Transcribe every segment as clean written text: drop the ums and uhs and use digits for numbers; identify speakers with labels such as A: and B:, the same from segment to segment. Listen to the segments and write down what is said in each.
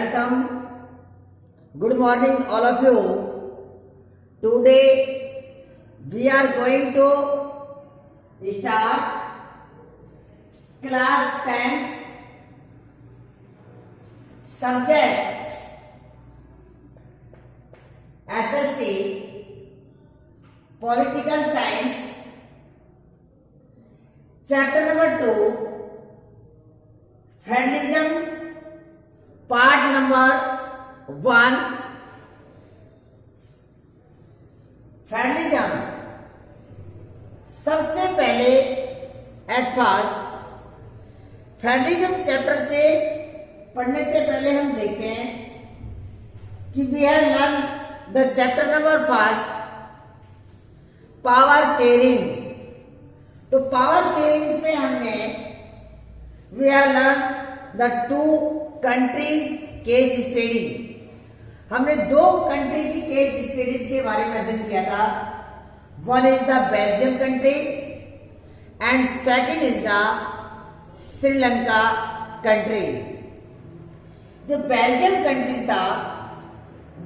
A: Welcome. Good morning, all of you. Today we are going to start class 10th subject SST Political Science, chapter number 2, Federalism, part number 1. Federalism सबसे पहले at first federalism chapter से पढ़ने से पहले हम देखते हैं कि we have learn the chapter number first power sharing. तो पावर शेयरिंग में हमने we have learn the two countries case study. हमने दो कंट्री की केस स्टडीज के बारे में अध्ययन किया था। One is the Belgium country and second is the Sri Lanka country. जो बेल्जियम कंट्रीज था,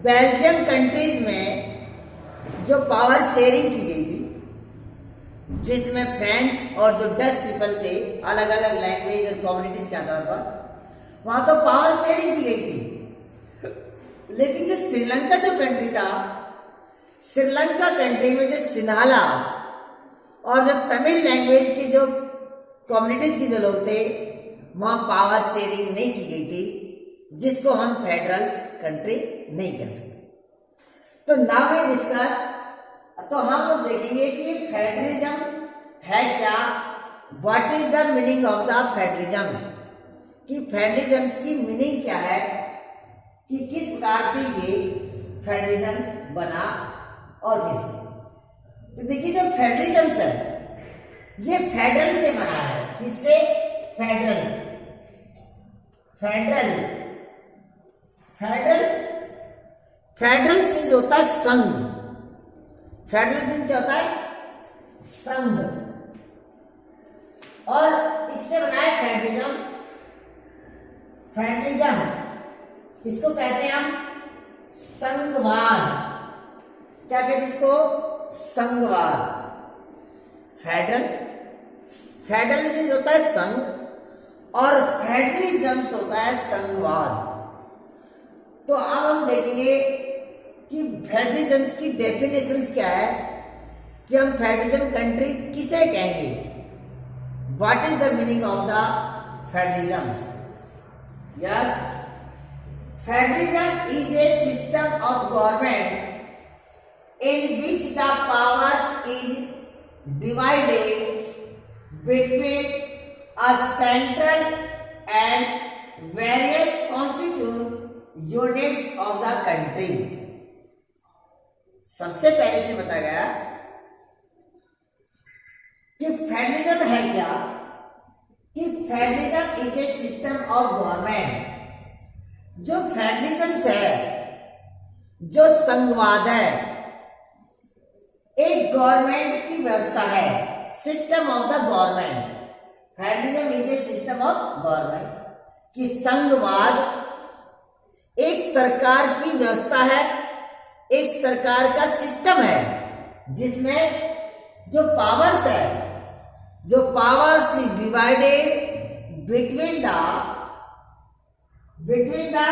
A: बेल्जियम कंट्रीज में जो पावर शेयरिंग की गई थी, जिसमें फ्रेंच और जो डच पीपल थे, अलग अलग लैंग्वेज और कम्युनिटीज के आधार पर वहां तो पावर शेयरिंग की गई थी। लेकिन जो श्रीलंका जो कंट्री था, श्रीलंका कंट्री में जो सिन्हाला और जो तमिल लैंग्वेज की जो कम्युनिटीज के जो लोग थे, वहां पावर शेयरिंग नहीं की गई थी, जिसको हम फेडरल कंट्री नहीं कह सकते। तो नाउ वी डिस्कस, तो हम लोग देखेंगे कि फेडरलिज्म है क्या, what is the meaning of the federalism, कि फेडरलिज्म की मीनिंग क्या है, कि किस प्रकार से ये फेडरलिज्म बना और कैसे। तो देखिए जो फेडरलिज्म है ये फेडरल से बना है। किससे? Federal. Federal federal federal means होता है संघ। फेडरल मीन्स क्या होता है? संघ। और इससे बना है फेडरलिज्म। फेडरलिज्म इसको कहते हैं हम संघवाद। क्या कहते हैं इसको? संघवाद। फेडरल फेडरल मीन्स होता है संघ और फेडरलिज्म होता है संघवाद। तो अब हम देखेंगे कि फेडरलिज्म की डेफिनेशंस क्या है, कि हम फेडरलिज्म कंट्री किसे कहेंगे, what is the meaning of the federalism. Yes, Federalism is a system of government in which the powers is divided between a central and various constituent units of the country। सबसे पहले से बताया गया कि federalism है क्या, कि federalism is a system of government. जो फेडरलिज्म है, जो संघवाद है, एक गवर्नमेंट की व्यवस्था है, system of the government. Federalism is a system of government, कि संघवाद एक सरकार की व्यवस्था है, एक सरकार का सिस्टम है, जिसमें जो पावर्स है, जो powers is divided between the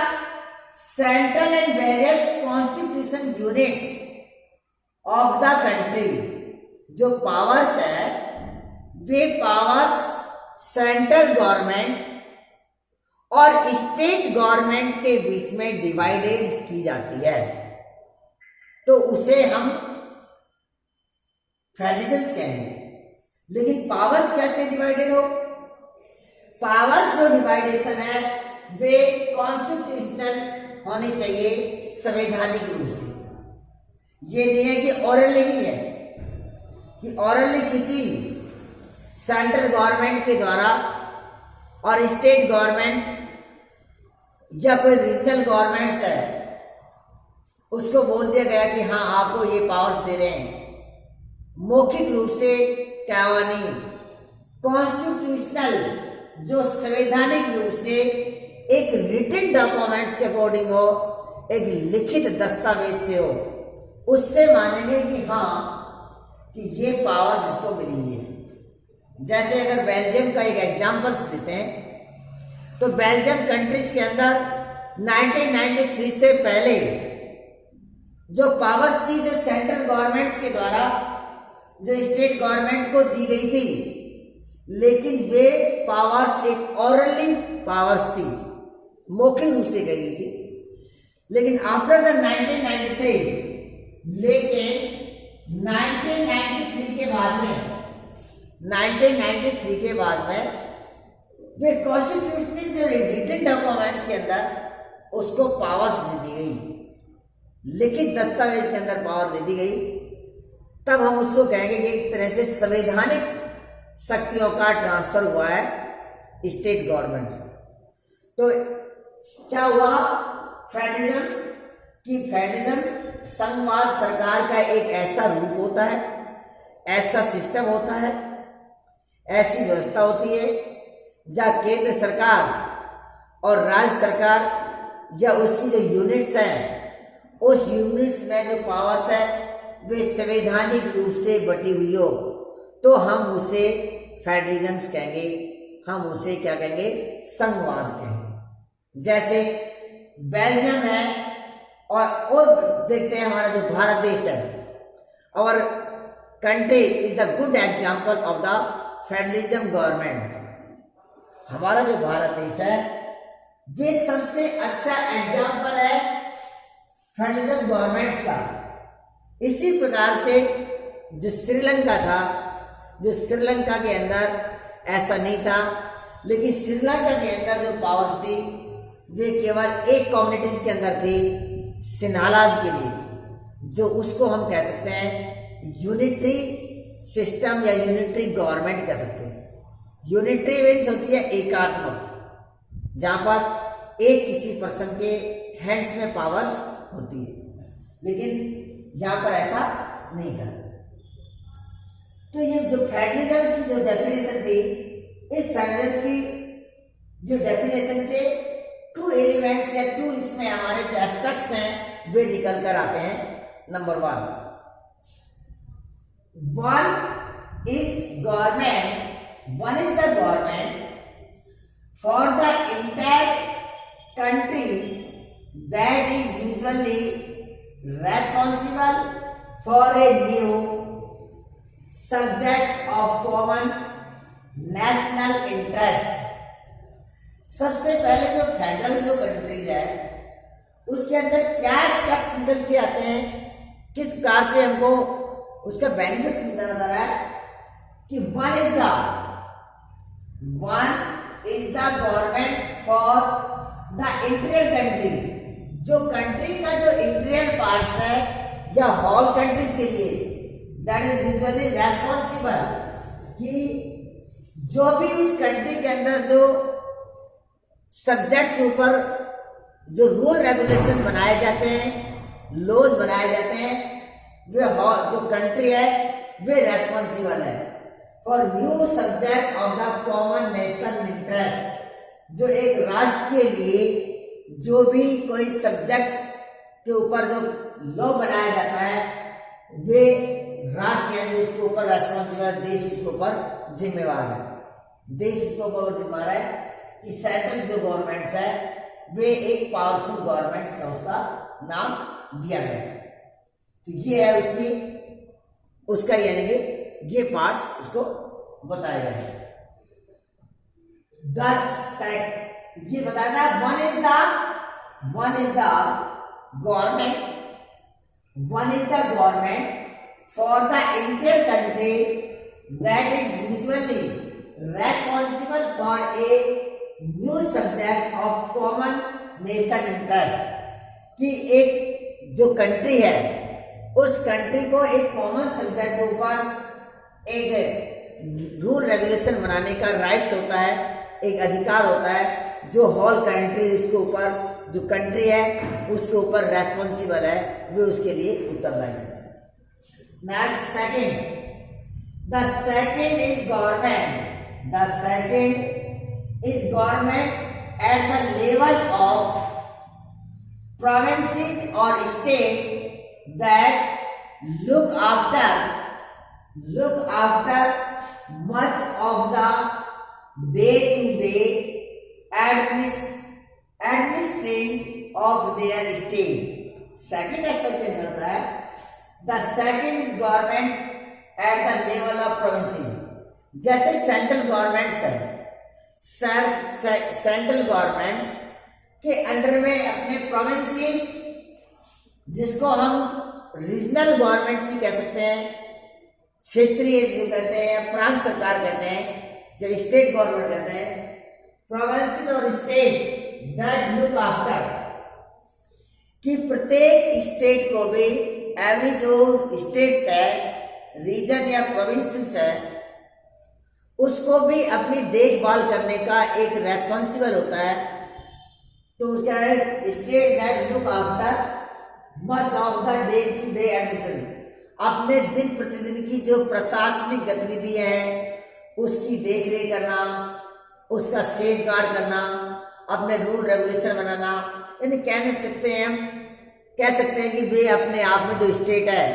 A: central and various constitution units of the country। जो पावर्स है वे पावर्स सेंट्रल गवर्नमेंट और स्टेट गवर्नमेंट के बीच में डिवाइडेड की जाती है, तो उसे हम फेडरलिज्म कहेंगे। लेकिन पावर्स कैसे डिवाइडेड हो? पावर्स जो डिवाइडेशन है वे कॉन्स्टिट्यूशनल होनी चाहिए, संवैधानिक रूप से। ये नहीं है कि ऑरली नहीं है, कि ऑरली किसी सेंट्रल गवर्नमेंट के द्वारा और स्टेट गवर्नमेंट या कोई रीजनल गवर्नमेंट्स है उसको बोल दिया गया कि हाँ आपको ये पावर्स दे रहे हैं। मौखिक रूप से क्या हुआ नहीं, कॉन्स्टिट्यूशनल जो संवैधानिक रूप से एक रिटन डॉक्यूमेंट गवर्नमेंट्स के अकॉर्डिंग हो, एक लिखित दस्तावेज से हो, उससे मानेंगे कि हाँ कि ये पावर्स इसको मिली है। जैसे अगर बेल्जियम का एक एग्जांपल देते हैं तो बेल्जियम कंट्रीज के अंदर 1993 से पहले जो पावर्स थी, जो सेंट्रल गवर्नमेंट्स के द्वारा जो स्टेट गवर्नमेंट को दी गई थी, लेकिन वे पावर्स एक ऑरली पावर्स थी, मौखिक रूप से गई थी। लेकिन आफ्टर द 1993, लेकिन 1993 के बाद में वे कॉन्स्टिट्यूशनल जो रिटन डॉक्यूमेंट्स के अंदर उसको पावर्स दे दी गई, लिखित दस्तावेज के अंदर पावर दे दी गई। तब हम उसको कहेंगे कि एक तरह से संवैधानिक शक्तियों का ट्रांसफर हुआ है स्टेट गवर्नमेंट। तो क्या हुआ फेडरलिज्म की, फेडरलिज्म संघवाद सरकार का एक ऐसा रूप होता है, ऐसा सिस्टम होता है, ऐसी व्यवस्था होती है जहाँ केंद्र सरकार और राज्य सरकार या उसकी जो यूनिट्स हैं, उस यूनिट्स में जो पावर्स है वे संवैधानिक रूप से बटी हुई हो, तो हम उसे फेडरलिज्म कहेंगे, हम उसे क्या कहेंगे, संघवाद कहेंगे। जैसे बेल्जियम है और देखते हैं हमारा जो भारत देश है, और country is the good example of the federalism government. हमारा जो भारत देश है वे सबसे अच्छा एग्जाम्पल है फेडरलिज्म गवर्नमेंट्स का। इसी प्रकार से जो श्रीलंका था, जो श्रीलंका के अंदर ऐसा नहीं था, लेकिन श्रीलंका के अंदर जो पावर्स थी वे केवल एक कम्युनिटीज के अंदर थी, सिन्हालाज के लिए, जो उसको हम कह सकते हैं यूनिटरी सिस्टम या यूनिटरी गवर्नमेंट कह सकते हैं। यूनिटरी मीन्स होती है एकात्मक, जहां पर एक किसी पर्सन के हैंड्स में पावर्स होती है, लेकिन यहां पर ऐसा नहीं था। तो ये जो फेडरलिज्म की जो डेफिनेशन थी, इस फेडरलिज्म की जो डेफिनेशन से टू एलिमेंट्स या टू इसमें हमारे जो एस्पेक्ट्स हैं वे निकल कर आते हैं। Number one is government, one is the government for the entire country that is usually responsible for a new subject of common national interest। सबसे पहले जो फेडरल जो कंट्रीज है उसके अंदर क्या एस्पेक्ट्स निकल के आते हैं, किस प्रकार से हमको उसका बेनिफिट्स नजर आ रहा है कि one is the government for the interior country. जो कंट्री का जो इंटीरियर पार्ट्स है या होल कंट्रीज के लिए, दैट इज यूजुअली रेस्पॉन्सिबल कि जो भी उस कंट्री के अंदर जो सब्जेक्ट्स के ऊपर जो रूल रेगुलेशन बनाए जाते हैं, लॉज बनाए जाते हैं, वे जो कंट्री है वे रेस्पॉन्सिबल है for new subject of the common nation interest. जो एक राष्ट्र के लिए जो भी कोई सब्जेक्ट्स के ऊपर जो लॉ बनाया जाता है, वे राष्ट्र यानी उसके ऊपर रेस्पॉन्सिबल, देश उसके ऊपर जिम्मेवार है। देश उसके ऊपर जिम्मेवार है कि सेंट्रल जो गवर्नमेंट्स है वे एक पावरफुल गवर्नमेंट्स का उसका नाम दिया गया है। तो ये है उसका यानी कि ये पार्ट्स उसको बताया गया है। 10 ये बताया था one is the government for the interior country that is usually responsible for a new subject of common nation interest. कि एक जो कंट्री है उस कंट्री को एक कॉमन सब्जेक्ट के ऊपर एक रूल रेगुलेशन बनाने का राइट्स होता है, एक अधिकार होता है, जो होल कंट्री उसके ऊपर जो कंट्री है उसके ऊपर रेस्पॉन्सिबल है, वे उसके लिए उत्तरदायी है। Next second, the second is government at the level of provinces or state that look after much of the day-to-day administration of their state. Second aspect होता है the second is government at the level of provinces. जैसे central governments है, central governments के under में अपने provinces, जिसको हम regional governments भी कह सकते हैं, क्षेत्रीय जो कहते हैं, प्रांत सरकार कहते हैं, जो स्टेट गवर्नमेंट कहते हैं, प्रोविंस और स्टेट दैट लुक आफ्टर, कि प्रत्येक स्टेट को भी, एवरी जो स्टेट्स है, रीजन या प्रोविंसेस है, उसको भी अपनी देखभाल करने का एक रेस्पॉन्सिबल होता है। तो क्या है, state that look after much of the day to day administration, अपने दिन प्रतिदिन की जो प्रशासनिक गतिविधियां हैं उसकी देखरेख करना, उसका सेफ गार्ड करना, अपने रूल रेगुलेशन बनाना। यानी कह सकते हैं कि वे अपने आप में जो स्टेट है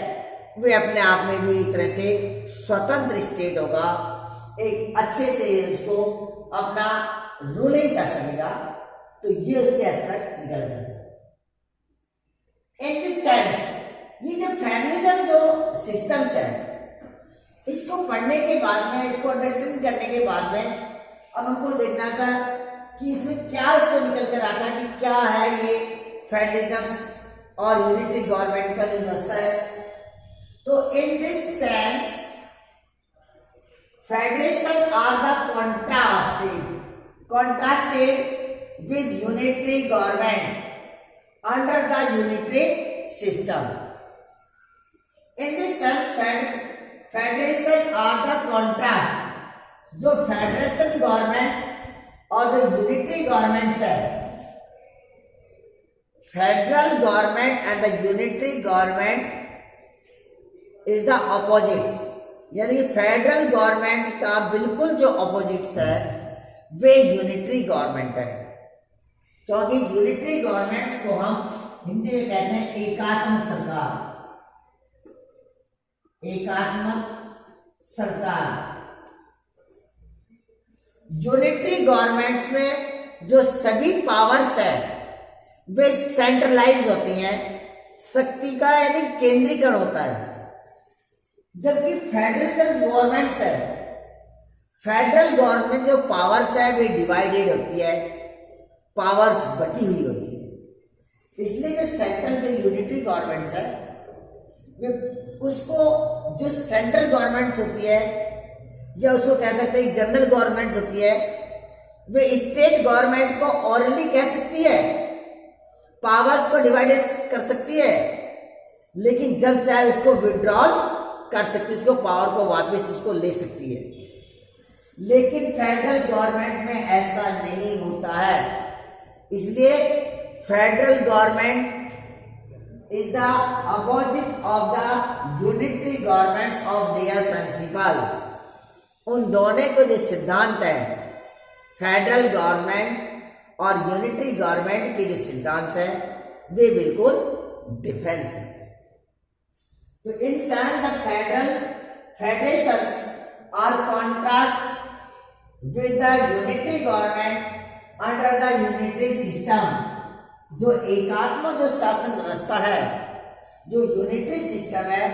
A: वे अपने आप में भी एक तरह से स्वतंत्र स्टेट होगा, एक अच्छे से उसको अपना रूलिंग कर सकेगा। तो ये उसके एस्पेक्ट्स निकल जाते हैं। इन दिस सेंस ये जो फेडरलिज्म जो सिस्टम्स है, इसको पढ़ने के बाद में, इसको अंडरस्टैंड करने के बाद में अब हमको देखना था कि इसमें क्या उसको निकल कर आता है कि क्या है ये फेडरलिज्म और यूनिटरी गवर्नमेंट का जो व्यवस्था है। तो in this sense federation are the contrasted with unitary government under the unitary system. In this sense, federation are the contrast, जो फेडरेशन गवर्नमेंट और जो यूनिटरी गवर्नमेंट है, federal government and the unitary government is the opposites. यानी federal government का बिल्कुल जो opposites है वे unitary government है, क्योंकि यूनिटरी गवर्नमेंट्स को हम हिंदी में कहते हैं एकात्मक सरकार। एकात्मक सरकार। यूनिटरी गवर्नमेंट्स में जो सभी पावर्स है वे सेंट्रलाइज होती हैं, शक्ति का यानी केंद्रीकरण होता है। जबकि फेडरल गवर्नमेंट्स है, फेडरल गवर्नमेंट जो पावर्स है वे डिवाइडेड होती है, पावर्स बटी हुई होती है। इसलिए जो सेंट्रल जो यूनिटरी गवर्नमेंट्स है वे उसको जो सेंट्रल गवर्नमेंट्स होती है या उसको कह सकते हैं जनरल गवर्नमेंट्स होती है, वे स्टेट गवर्नमेंट को ऑरली कह सकती है, पावर्स को डिवाइड कर सकती है, लेकिन जब चाहे उसको विड्रॉल कर सकती है, उसको पावर को वापस उसको ले सकती है। लेकिन फेडरल गवर्नमेंट में ऐसा नहीं होता है। इसलिए federal government is the opposite of the unitary governments of their principles. उन दोनों को जो सिद्धांत है, फेडरल गवर्नमेंट और यूनिटरी गवर्नमेंट के जो सिद्धांत है वे बिल्कुल डिफरेंट है। तो in sense the federations are contrast with the unitary government under the unitary system. जो एकात्मक जो शासन व्यवस्था है, जो यूनिटरी सिस्टम है,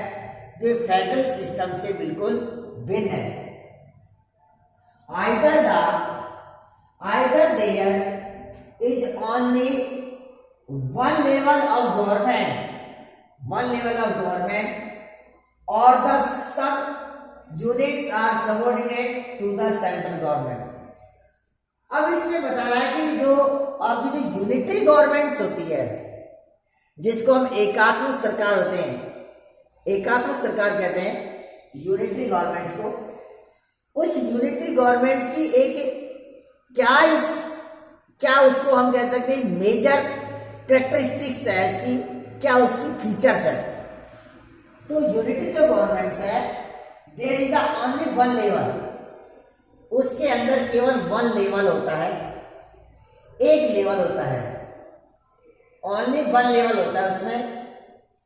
A: वे फेडरल सिस्टम से बिल्कुल भिन्न है। either there is only one level of government or the sub units are subordinate to the central government। अब इसमें बता रहा है कि जो आपकी जो यूनिटरी गवर्नमेंट्स होती है, जिसको हम एकात्मक सरकार होते हैं, एकात्मक सरकार कहते हैं यूनिटरी गवर्नमेंट्स को, उस यूनिटरी गवर्नमेंट्स की एक क्या उसको हम कह सकते हैं मेजर कैरेक्टरिस्टिक्स है इसकी, क्या उसकी फीचर्स है। तो यूनिटरी जो गवर्नमेंट्स है, there is the only one level, उसके अंदर केवल वन लेवल होता है, एक लेवल होता है, ओनली वन लेवल होता है, उसमें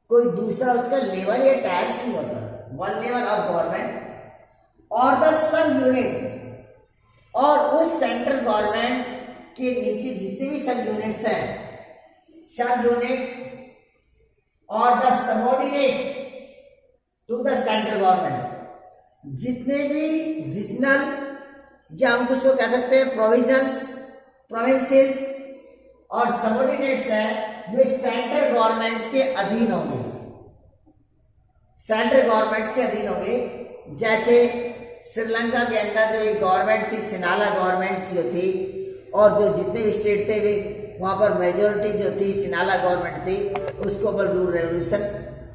A: कोई दूसरा उसका लेवल या टैक्स नहीं होता। वन लेवल ऑफ गवर्नमेंट और द सब यूनिट, और उस सेंट्रल गवर्नमेंट के नीचे जितने भी सब यूनिट्स हैं, सब यूनिट्स और the subordinate to the central government, जितने भी रीजनल या हम उसको कह सकते हैं प्रोविजंस, प्रोविंसेस और सबऑर्डिनेट्स हैं, वे सेंट्रल गवर्नमेंट्स के अधीन होंगे, सेंट्रल गवर्नमेंट्स के अधीन होंगे। जैसे श्रीलंका के अंदर जो एक गवर्नमेंट थी, सिनाला गवर्नमेंट की जो थी, और जो जितने भी स्टेट थे वे वहाँ पर मेजोरिटी जो थी सिनाला गवर्नमेंट थी, उसको ऊपर रूल रेवोल्यूशन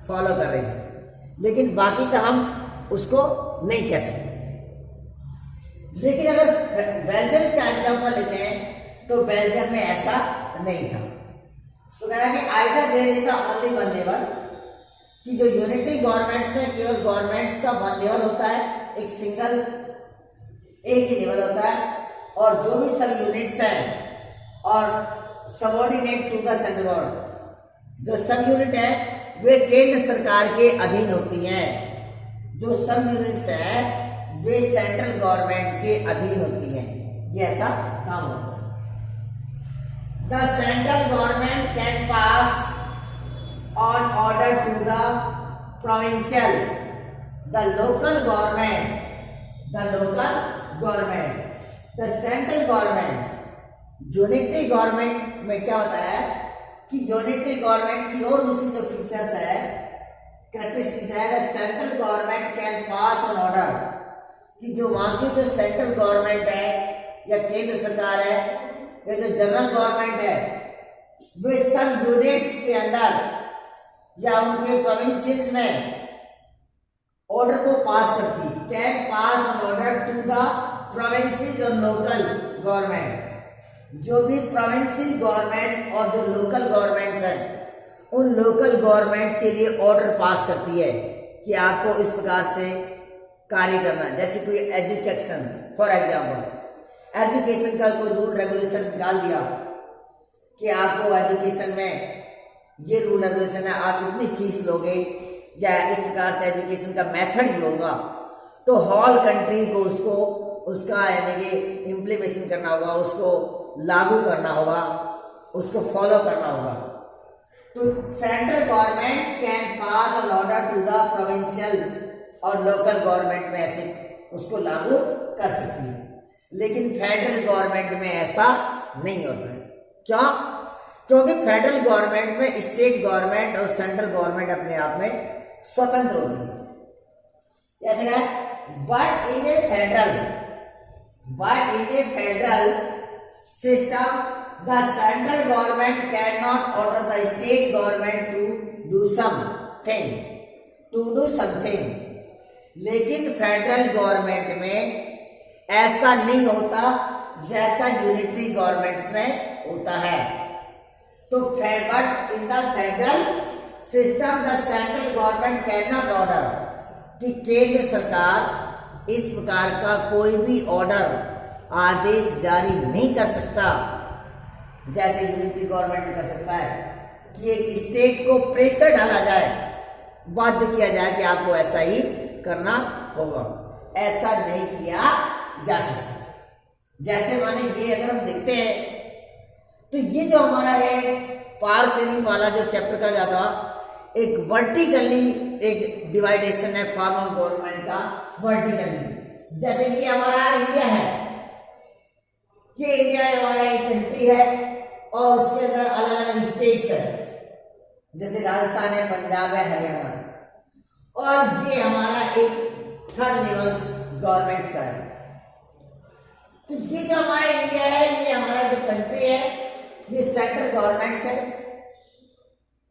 A: फॉलो कर रही थी। लेकिन बाकी का हम उसको नहीं कह सकते। लेकिन अगर बेल्जियम का एग्जाम्पल लेते हैं तो बेल्जियम में ऐसा नहीं था। तो कह रहा है कि either there is the only one level, कि जो यूनिटरी गवर्नमेंट्स में केवल गवर्नमेंट्स का वन लेवल होता है, एक सिंगल एक ही लेवल होता है, और जो भी सब यूनिट्स हैं और subordinate to the central government, जो सब यूनिट है वे केंद्र सरकार के अधीन होती हैं, जो सब यूनिट्स हैं वे सेंट्रल गवर्नमेंट के अधीन होती हैं। ये ऐसा काम होता है। The central government can pass on order to the provincial, the local government, the central government। Unitary government में क्या होता है कि यूनिटरी गवर्नमेंट की और दूसरी जो फीचर्स है, कैरेक्टरिस्टिक्स है, the central government can pass on order, कि जो वहां की जो सेंट्रल गवर्नमेंट है या केंद्र सरकार है या जो जनरल गवर्नमेंट है, वे सब यूनिट्स के अंदर या उनके प्रोविंसेस में ऑर्डर को पास करती, can pass on order to the provinces और लोकल गवर्नमेंट। जो भी प्रोविंशियल गवर्नमेंट और जो लोकल गवर्नमेंट्स हैं, उन लोकल गवर्नमेंट्स के लिए ऑर्डर पास करती है कि आपको इस प्रकार से कार्य करना है। जैसे कोई एजुकेशन, फॉर एग्जाम्पल एजुकेशन का कोई रूल रेगुलेशन निकाल दिया कि आपको एजुकेशन में ये रूल रेगुलेशन है, आप इतनी फीस लोगे या इस प्रकार से एजुकेशन का मेथड ही होगा, तो हॉल कंट्री को उसको उसका यानी कि इम्प्लीमेशन करना होगा, उसको लागू करना होगा, उसको फॉलो करना होगा। तो central government can pass on order to the provincial और लोकल गवर्नमेंट में ऐसे उसको लागू कर सकती है। लेकिन फेडरल गवर्नमेंट में ऐसा नहीं होता है। क्यों? क्योंकि फेडरल गवर्नमेंट में स्टेट गवर्नमेंट और सेंट्रल गवर्नमेंट अपने आप में स्वतंत्र होती है। जैसे है but in a federal system the central government can not order the state government to do something. लेकिन फेडरल गवर्नमेंट में ऐसा नहीं होता जैसा यूनिटरी गवर्नमेंट्स में होता है। तो but in the federal system the central government can not order, कि केंद्र सरकार इस प्रकार का कोई भी ऑर्डर आदेश जारी नहीं कर सकता जैसे यूनिटरी गवर्नमेंट कर सकता है, कि एक स्टेट को प्रेशर डाला जाए, बाध्य किया जाए कि आपको ऐसा ही करना होगा। ऐसा नहीं किया जा सकता। जैसे माने ये अगर हम देखते हैं तो ये जो हमारा है पावर शेयरिंग वाला जो चैप्टर का जाता, एक वर्टिकली एक डिवाइडेशन है फॉर्म ऑफ गवर्नमेंट का, वर्टिकली। जैसे ये हमारा इंडिया है, ये इंडिया हमारा एक कंट्री है और उसके अंदर अलग अलग स्टेट्स है, जैसे राजस्थान है, पंजाब है, हरियाणा, और ये हमारा एक थर्ड लेवल गवर्नमेंट्स का है। तो ये जो हमारा इंडिया है, ये हमारा जो कंट्री है, ये सेंट्रल गवर्नमेंट्स है,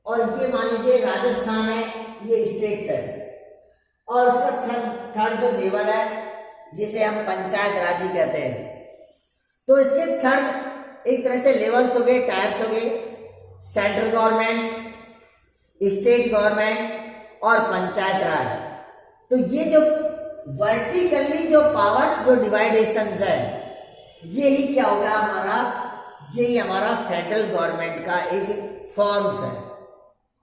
A: और ये मान लीजिए राजस्थान है, ये स्टेट्स है, और उसका थर्ड जो लेवल है जिसे हम पंचायत राज ही कहते हैं। तो इसके थर्ड एक तरह से लेवल्स हो गए, टायर्स हो गए, सेंट्रल गवर्नमेंट्स, स्टेट गवर्नमेंट और पंचायत राज। तो ये जो वर्टिकली जो पावर्स जो डिवाइडेशंस है, ये ही क्या होगा हमारा यही हमारा फेडरल गवर्नमेंट का एक फॉर्म्स है।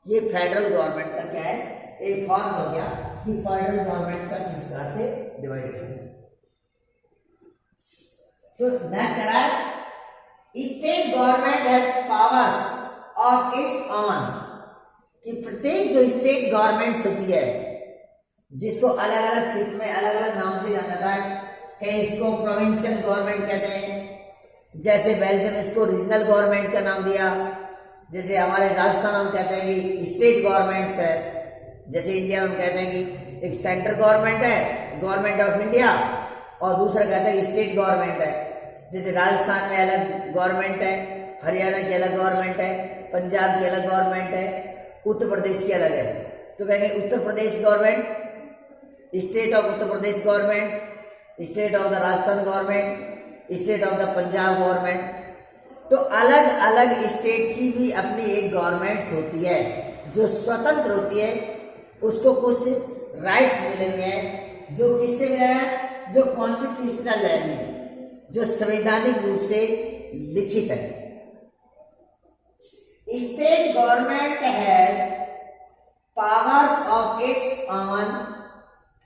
A: ये फेडरल गवर्नमेंट का क्या है, एक फॉर्म्स हो गया कि फेडरल गवर्नमेंट का किस प्रकार से डिवाइडेशन है। तो नेक्स्ट कह रहा है state government has powers of its own, कि प्रत्येक जो स्टेट गवर्नमेंट होती है जिसको अलग अलग क्षेत्र में अलग अलग नाम से जाना जाता है, कहीं इसको प्रोविंशियल गवर्नमेंट कहते हैं, जैसे बेल्जियम इसको रीजनल गवर्नमेंट का नाम दिया, जैसे हमारे राजस्थान हम कहते हैं कि स्टेट गवर्नमेंट्स है, जैसे इंडिया में हम कहते हैं कि एक सेंट्रल गवर्नमेंट है, गवर्नमेंट ऑफ इंडिया, और दूसरा कहते हैं स्टेट गवर्नमेंट है। जैसे राजस्थान में अलग गवर्नमेंट है, हरियाणा की अलग गवर्नमेंट है, पंजाब की अलग गवर्नमेंट है, उत्तर प्रदेश की अलग है। तो कहेंगे Uttar Pradesh government, state of Uttar Pradesh government, state of the Rajasthan government, state of the Punjab government. तो अलग अलग स्टेट की भी अपनी एक गवर्नमेंट्स होती है जो स्वतंत्र होती है, उसको कुछ राइट्स मिले हुए हैं जो किससे मिले हैं, जो कॉन्स्टिट्यूशनल है, जो संवैधानिक रूप से लिखित है। State government has powers of its own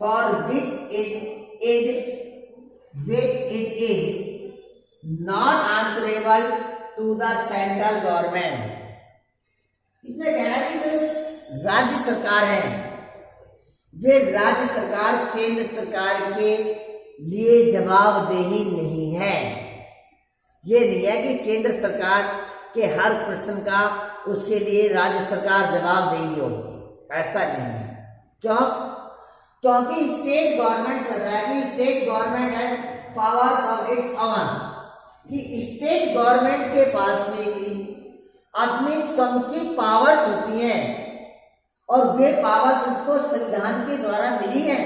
A: for which it is not answerable to the central government. इसमें कह रहा है कि जो राज्य सरकार है वे राज्य सरकार केंद्र सरकार के लिए जवाबदेही नहीं है। ये नहीं है कि केंद्र सरकार के हर प्रश्न का उसके लिए राज्य सरकार जवाबदेही हो, ऐसा नहीं है। क्यों? क्योंकि स्टेट गवर्नमेंट बताया कि state government has powers of its own, कि स्टेट गवर्नमेंट के पास में भी अपनी स्वयं की पावर्स होती हैं और वे पावर्स उसको संविधान के द्वारा मिली हैं,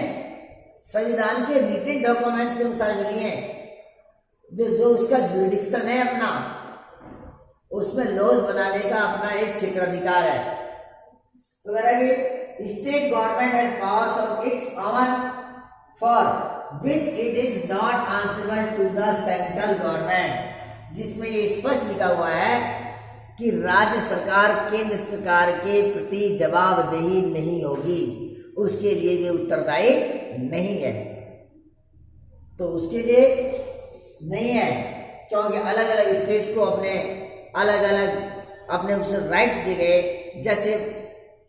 A: संविधान के रिटन डॉक्यूमेंट्स के अनुसार मिली हैं। जो उसका जुरिडिक्शन है अपना, उसमें लॉज बनाने का अपना एक क्षेत्राधिकार है। तो कह रहा है कि state government has powers of its own for which it is not answerable to the central government, जिसमें ये स्पष्ट लिखा हुआ है कि राज्य सरकार केंद्र सरकार के प्रति जवाबदेही नहीं होगी, उसके लिए वे उत्तरदायी नहीं है। तो उसके लिए नहीं है क्योंकि अलग अलग स्टेट्स को अपने अलग अलग अपने उस राइट्स दिए गए। जैसे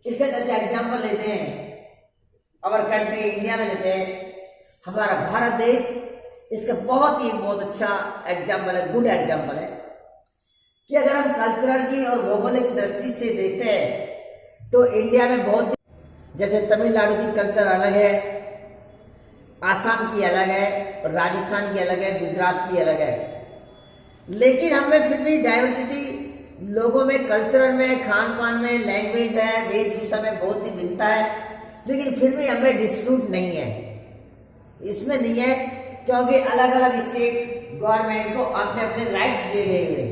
A: इसका जैसे एग्जांपल लेते हैं, अवर कंट्री इंडिया में लेते हैं, हमारा भारत देश, इसका बहुत अच्छा एग्जांपल है, गुड एग्जांपल है कि अगर हम कल्चरल की और भौगोलिक दृष्टि से देखते हैं तो इंडिया में बहुत, जैसे तमिलनाडु की कल्चर अलग है, आसाम की अलग है, राजस्थान की अलग है, गुजरात की अलग है, लेकिन हमें फिर भी डाइवर्सिटी लोगों में, कल्चरल में, खान पान में, लैंग्वेज है, वेशभूषा में बहुत ही भिन्नता है, लेकिन फिर भी हमें डिस्प्यूट नहीं है, इसमें नहीं है, क्योंकि अलग अलग स्टेट गवर्नमेंट को अपने अपने राइट्स दिए गए हुए,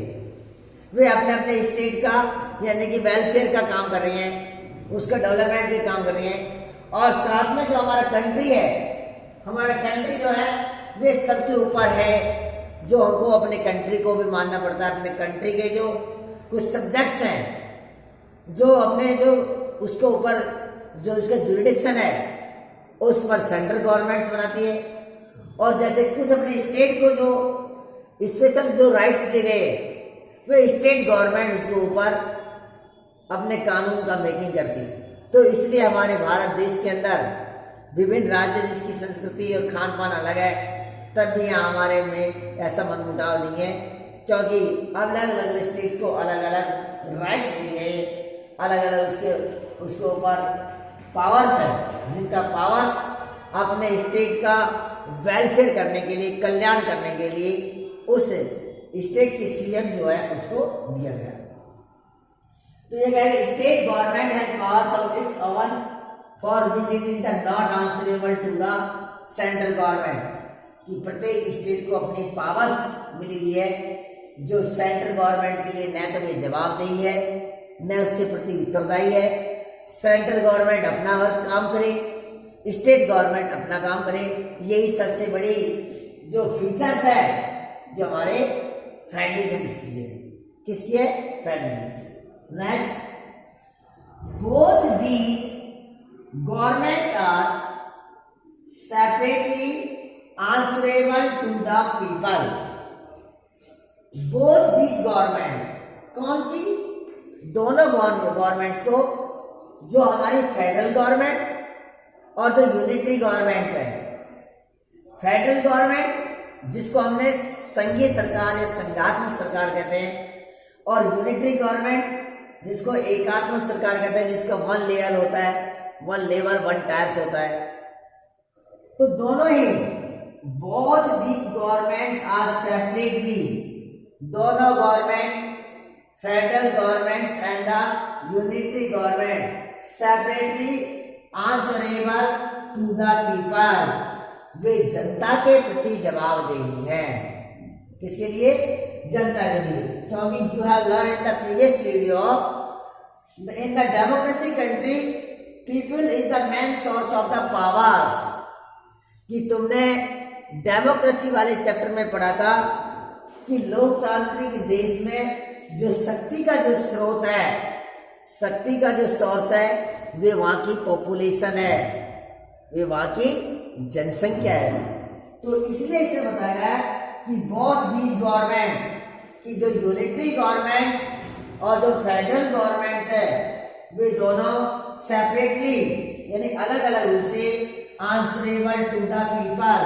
A: वे अपने अपने स्टेट का यानी कि वेलफेयर का काम कर रही हैं, उसका डेवलपमेंट का काम कर रही हैं। और साथ में जो हमारा कंट्री है, हमारा कंट्री जो है वे सबके ऊपर है, जो हमको अपने कंट्री को भी मानना पड़ता है। अपने कंट्री के जो कुछ सब्जेक्ट्स हैं जो अपने जो उसके ऊपर जो उसका जुरिडिक्शन है उस पर सेंट्रल गवर्नमेंट्स बनाती है, और जैसे कुछ अपने स्टेट को जो स्पेशल जो राइट्स दिए गए वे स्टेट गवर्नमेंट उसके ऊपर अपने कानून का मेकिंग करती है। तो इसलिए हमारे भारत देश के अंदर विभिन्न राज्य जिसकी संस्कृति और खान पान अलग है, तब भी यहाँ हमारे में ऐसा मनमुटाव नहीं है, क्योंकि अलग अलग स्टेट्स को अलग अलग राइट्स दिए गए, अलग अलग उसके ऊपर पावर्स है, जिनका पावर्स अपने स्टेट का वेलफेयर करने के लिए, कल्याण करने के लिए उस स्टेट के सीएम जो है उसको दिया गया। तो ये कह रहे state government has powers of its own for which it is not answerable to the central government, कि प्रत्येक स्टेट को अपनी पावर्स मिली हुई है जो सेंट्रल गवर्नमेंट के लिए न तो वे जवाबदेही है न उसके प्रति उत्तरदायी है। सेंट्रल गवर्नमेंट अपना वर्क काम करे, स्टेट गवर्नमेंट अपना काम करे। यही सबसे बड़ी जो फीचर्स है जो हमारे फेडरलिज्म की है। किसकी है? Federalism. Next, both these government are separately answerable to the people. Both these government, कौन सी? दोनों गवर्नमेंट्स को, जो हमारी फेडरल गवर्नमेंट और जो यूनिटरी गवर्नमेंट है। फेडरल गवर्नमेंट जिसको हमने संघीय सरकार या संघात्मक सरकार कहते हैं, और यूनिटरी गवर्नमेंट जिसको एकात्मक सरकार कहते हैं, जिसका वन लेवल होता है, वन लेवल वन टायर्स होता है। तो दोनों ही, both these governments are separately, दोनों government, federal governments and the unitary government separately answerable to the people, वे जनता के प्रति जवाबदेही है। किसके लिए? जनता के लिए। क्योंकि you have learn in the previous video, in the democracy country people is the main source of the powers, कि तुमने डेमोक्रेसी वाले चैप्टर में पढ़ा था कि लोकतांत्रिक देश में जो शक्ति का जो स्रोत है, शक्ति का जो सोर्स है, वे वहां की पॉपुलेशन है, वे वहां की जनसंख्या है। तो इसलिए इसे बताया गया कि बोथ दीज गवर्नमेंट, कि जो यूनिटरी गवर्नमेंट और जो फेडरल गवर्नमेंट्स है, वे दोनों सेपरेटली यानी अलग अलग रूप से आंसरेबल टू द पीपल,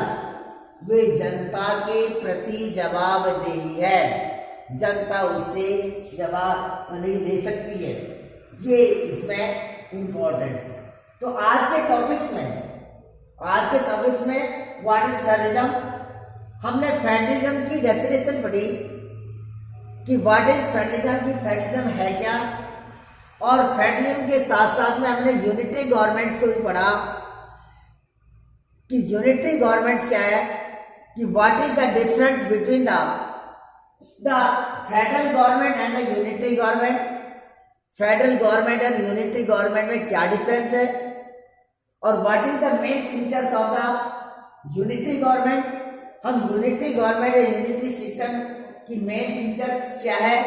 A: वे जनता के प्रति जवाबदेही है, जनता उससे जवाब नहीं ले सकती है। ये इसमें इंपॉर्टेंट है। तो आज के टॉपिक्स में व्हाट इज फेडरलिज्म, हमने फेडरलिज्म की डेफिनेशन पढ़ी कि व्हाट इज फेडरलिज्म, की फेडरलिज्म है क्या, और फेडरलिज्म के साथ साथ में हमने यूनिटरी गवर्नमेंट्स को भी पढ़ा कि यूनिटरी गवर्नमेंट्स क्या है, कि what is the difference between the federal government and the unitary government, federal government और यूनिटरी गवर्नमेंट में क्या डिफरेंस है, और what is the main features of the unitary government. हम यूनिटरी गवर्नमेंट या यूनिटरी सिस्टम की मेन फीचर्स क्या है,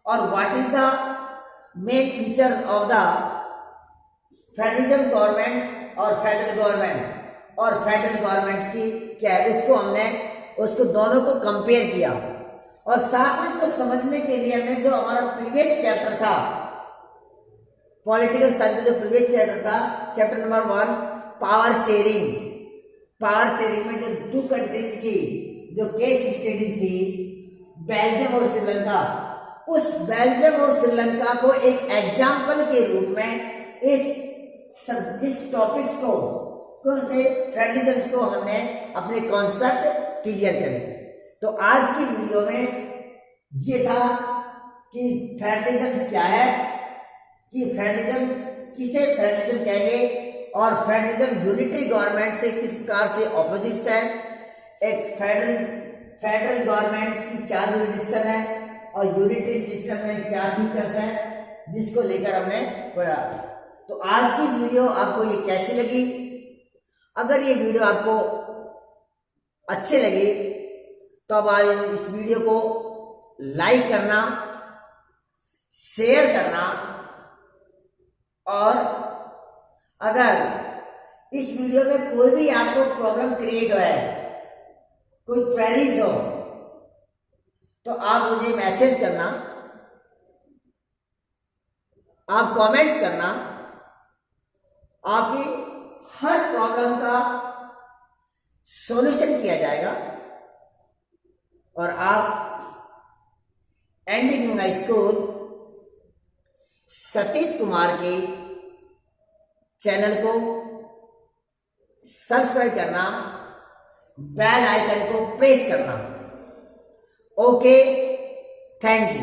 A: और what is the main features of the federalism government और फेडरल गवर्नमेंट्स की क्या है, उसको हमने उसको दोनों को कंपेयर किया। और साथ में इसको समझने के लिए हमने जो हमारा प्रीवियस चैप्टर था पॉलिटिकल साइंस का, जो प्रीवियस चैप्टर था, चैप्टर नंबर 1 पावर शेयरिंग में जो 2 कंट्रीज की जो केस स्टडीज थी, बेल्जियम और श्रीलंका, उस बेल्जियम और श्रीलंका को एक एग्जाम्पल के रूप में इस टॉपिक्स को, कौन से फेडरलिज्म को हमने अपने कॉन्सेप्ट क्लियर करे। तो आज की वीडियो में ये था कि फेडरलिज्म क्या है, कि फेडरलिज्म किसे फेडरलिज्म कहेंगे, और फेडरलिज्म यूनिटरी गवर्नमेंट से किस प्रकार से ऑपोजिट्स है, एक फेडरल गवर्नमेंट की क्या जुरिडिक्शन है, और यूनिटरी सिस्टम में क्या फीचर्स हैं, जिसको लेकर हमने पढ़ा। तो आज की वीडियो आपको ये कैसी लगी? अगर ये वीडियो आपको अच्छे लगे तो अब आप इस वीडियो को लाइक करना, शेयर करना, और अगर इस वीडियो में कोई भी आपको प्रॉब्लम क्रिएट हो है, कोई क्वेरीज हो, तो आप मुझे मैसेज करना, आप कमेंट्स करना, आपकी हर प्रॉब्लम का सॉल्यूशन किया जाएगा, और आप एंडिंग स्कूल सतीश कुमार के चैनल को सब्सक्राइब करना, बेल आइकन को प्रेस करना। Okay, thank you.